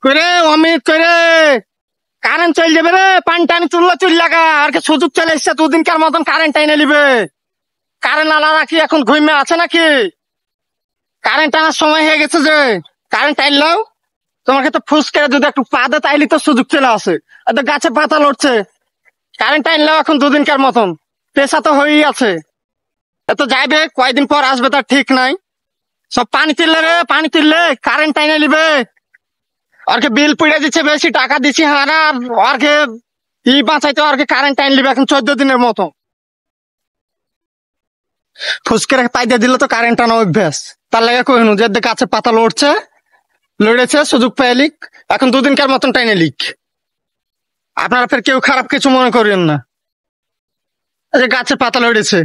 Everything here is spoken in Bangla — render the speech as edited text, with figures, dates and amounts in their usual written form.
করে অমিত করে কারেন্ট চলে যাবে রে, পানি টানি চুল লাগা আর কি সুযোগ চলে এসছে, দুদিনকার মতন কারেন্ট টাইনে নিবে। কারেন্ট আনা রাখি এখন ঘুমে আছে নাকি? কারেন্ট আনার সময় হয়ে গেছে যে কারেন্ট আনলেও তোমাকে তো ফুসকে যদি একটু পা দে তাইলে তো সুযোগ চলে আসে। এত গাছে পাতা লড়ছে, কারেন্ট আনলেও এখন দুদিনকার মতন পেশা তো হয়েই আছে। এত যাইবে কয়দিন পর আসবে তার ঠিক নাই। সব পানি তুললে রে, পানি তুললে কারেন্ট টাইনে নিবে। ওরকে বিল পুড়ে দিচ্ছে, বেশি টাকা দিচ্ছি হারা, আর ওরকে বাঁচাইতে ওরকে কারেন্ট টাইন নিবে এখন 14 দিনের মতো। ফুসকে পাই দিয়ে দিলে তো কারেন্ট আনা অভ্যাস, তার লাগে কহিনু যে গাছে পাতা লড়ছে, লড়েছে সুযোগ পেয়ে লিক, এখন দুদিনকার মতন টাইনে লিক। আপনারা ফের কেউ খারাপ কিছু মনে করেন না, এই যে গাছে পাতা লড়েছে।